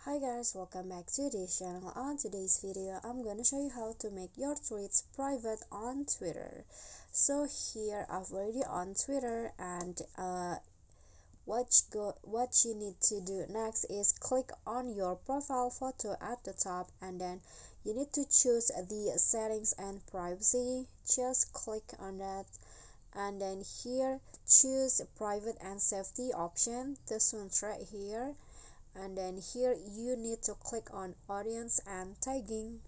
Hi guys, welcome back to this channel. On today's video, I'm gonna show you how to make your tweets private on Twitter. So here I've already on Twitter, and what you need to do next is click on your profile photo at the top, and then you need to choose the settings and privacy. Just click on that, and then here choose private and safety option, this one right here, and then here you need to click on audience and tagging.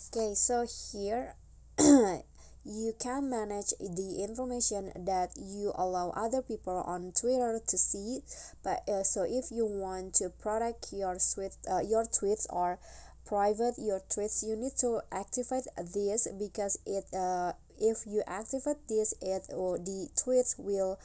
Okay, so here you can manage the information that you allow other people on Twitter to see. But so if you want to protect your tweets or private your tweets, you need to activate this, because if you activate this, the tweets will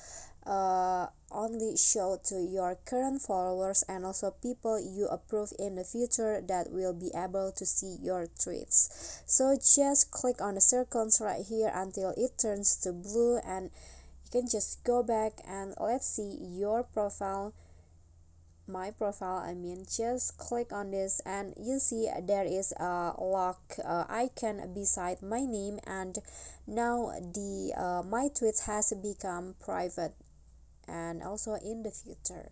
only show to your current followers and also people you approve in the future that will be able to see your tweets. So just click on the circles right here until it turns to blue, and you can just go back and let's see your profile, my profile. Just click on this and you see there is a lock icon beside my name, and now the my tweets has become private and also in the future.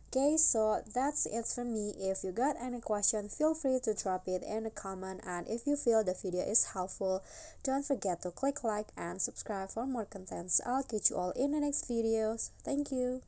Okay, so that's it from me. If you got any question, feel free to drop it in a comment, and if you feel the video is helpful, don't forget to click like and subscribe for more contents. I'll catch you all in the next videos. Thank you.